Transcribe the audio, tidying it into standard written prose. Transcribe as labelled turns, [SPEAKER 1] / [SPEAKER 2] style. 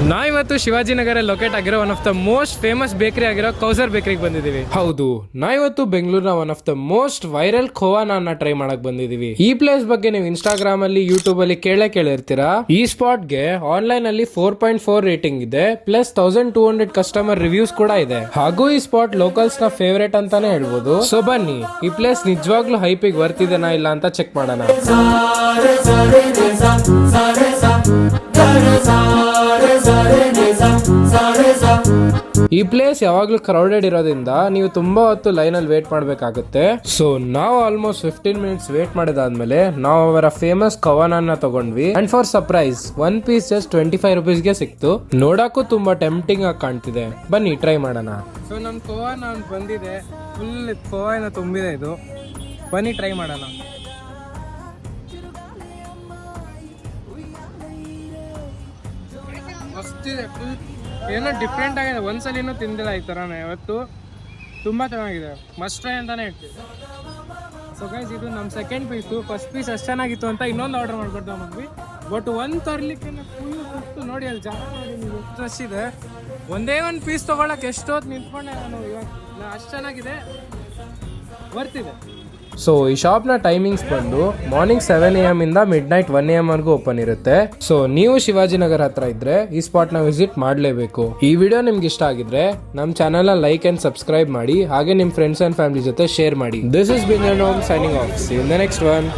[SPEAKER 1] ನಾವಿವತ್ತು ಶಿವಾಜಿನಗರ ಲೊಕೇಟ್ ಆಗಿರೋ one of the most famous bakery ಆಗಿರೋ ಕೌಸರ್ ಬೇಕರಿಗೆ ಬಂದಿದ್ದೀವಿ. ಹೌದು, ನಾವಿವತ್ತು ಬೆಂಗಳೂರಿನ one of the most viral khoa naan try ಮಾಡಕ್ ಬಂದಿದ್ದೀವಿ. ಈ ಪ್ಲೇಸ್ ಬಗ್ಗೆ ನೀವು ಇನ್ಸ್ಟಾಗ್ರಾಮ್ ಅಲ್ಲಿ ಯೂಟ್ಯೂಬ್ ಅಲ್ಲಿ ಕೇಳಿರ್ತೀರಾ. ಈ ಸ್ಪಾಟ್ ಗೆ ಆನ್ಲೈನ್ ಅಲ್ಲಿ 4.4 ರೇಟಿಂಗ್ ಇದೆ, ಪ್ಲಸ್ 1200 ಕಸ್ಟಮರ್ ರಿವ್ಯೂಸ್ ಕೂಡ ಇದೆ. ಹಾಗೂ ಈ ಸ್ಪಾಟ್ ಲೋಕಲ್ಸ್ ನ ಫೇವರೇಟ್ ಅಂತಾನೆ ಹೇಳ್ಬೋದು. ಸೊ ಬನ್ನಿ, ಈ ಪ್ಲೇಸ್ ನಿಜವಾಗ್ಲೂ ಹೈಪಿಗೆ ವರ್ತಿದೆನಾ ಇಲ್ಲ ಅಂತ ಚೆಕ್ ಮಾಡೋಣ. ಈ ಪ್ಲೇಸ್ ಯಾವಾಗ್ಲೂ ಕ್ರೌಡೆಡ್ ಇರೋದ್ರಿಂದ ನೀವು ತುಂಬಾ ಹೊತ್ತು ಲೈನ್ ಅಲ್ಲಿ ವೇಟ್ ಮಾಡ್ಬೇಕಾಗುತ್ತೆ. ಸೊ ನಾವು ಆಲ್ಮೋಸ್ಟ್ 15 ಮಿನಿಟ್ಸ್ ವೇಟ್ ಮಾಡಿದಾದ್ಮೇಲೆ ನಾವು ಅವರ ಫೇಮಸ್ ಕವಾನ ತಗೊಂಡ್ವಿ. And for surprise, one piece just 25 ರುಪೀಸ್ಗೆ ಸಿಕ್ತು. ನೋಡಕ್ಕೂ ತುಂಬಾ ಟೆಂಪ್ಟಿಂಗ್ ಆಗಿ ಕಾಣ್ತಿದೆ. ಬನ್ನಿ ಟ್ರೈ ಮಾಡೋಣ. ಸೊ ನಮ್ ಕವಾನ ಬಂದಿದೆ, ಫುಲ್ ಕವಾನ ತುಂಬಿದೆ ಇದು. ಬನ್ನಿ ಟ್ರೈ ಮಾಡೋಣ. ಮಸ್ತಿದೆ, ಫುಲ್ ಏನೋ ಡಿಫ್ರೆಂಟ್ ಆಗಿದೆ. ಒಂದ್ಸಲಿನೂ ತಿಂದಿಲ್ಲ ಈ ಥರನೇ. ಇವತ್ತು ತುಂಬ ಚೆನ್ನಾಗಿದೆ, ಮಸ್ಟ್ ಟ್ರೈ ಅಂತಾನೆ ಹೇಳ್ತೀವಿ. ಸೊ ಗೈಸ್, ಇದು ನಮ್ಮ ಸೆಕೆಂಡ್ ಪೀಸು. ಫಸ್ಟ್ ಪೀಸ್ ಅಷ್ಟು ಚೆನ್ನಾಗಿತ್ತು ಅಂತ ಇನ್ನೊಂದು ಆರ್ಡರ್ ಮಾಡ್ಕೊಡ್ತಾ ಬಂದ್ವಿ. ಬಟ್ ಒಂದು ತರಲಿಕ್ಕೆ ಫುಲ್ ಸುತ್ತು ನೋಡಿ, ಅಲ್ಲಿ ಜಾಗ ನೋಡಿ ನೀವು ಎಷ್ಟು ರಶ್ ಇದೆ. ಒಂದೇ ಒಂದು ಪೀಸ್ ತೊಗೊಳಕ್ಕೆ ಎಷ್ಟೊತ್ತು ನಿಂತ್ಕೊಂಡೆ ನಾನು. ಇವಾಗ ಅಷ್ಟು ಚೆನ್ನಾಗಿದೆ, ಬರ್ತಿದೆ. ಸೊ ಈ ಶಾಪ್ ನ ಟೈಮಿಂಗ್ಸ್ ಬಂದು ಮಾರ್ನಿಂಗ್ 7 AM ಇಂದ ಮಿಡ್ ನೈಟ್ 1 AM ವರೆಗೂ ಓಪನ್ ಇರುತ್ತೆ. ಸೊ ನೀವು ಶಿವಾಜಿನಗರ ಹತ್ರ ಇದ್ರೆ ಈ ಸ್ಪಾಟ್ ನ ವಿಸಿಟ್ ಮಾಡಲೇಬೇಕು. ಈ ವಿಡಿಯೋ ನಿಮ್ಗೆ ಇಷ್ಟ ಆಗಿದ್ರೆ ನಮ್ಮ ಚಾನೆಲ್ ನ ಲೈಕ್ ಅಂಡ್ ಸಬ್ಸ್ಕ್ರೈಬ್ ಮಾಡಿ, ಹಾಗೆ ನಿಮ್ ಫ್ರೆಂಡ್ಸ್ ಅಂಡ್ ಫ್ಯಾಮಿಲಿ ಜೊತೆ ಶೇರ್ ಮಾಡಿ. ದಿಸ್ ಇಸ್ ಬಿನ್ signing off. See you in the next one.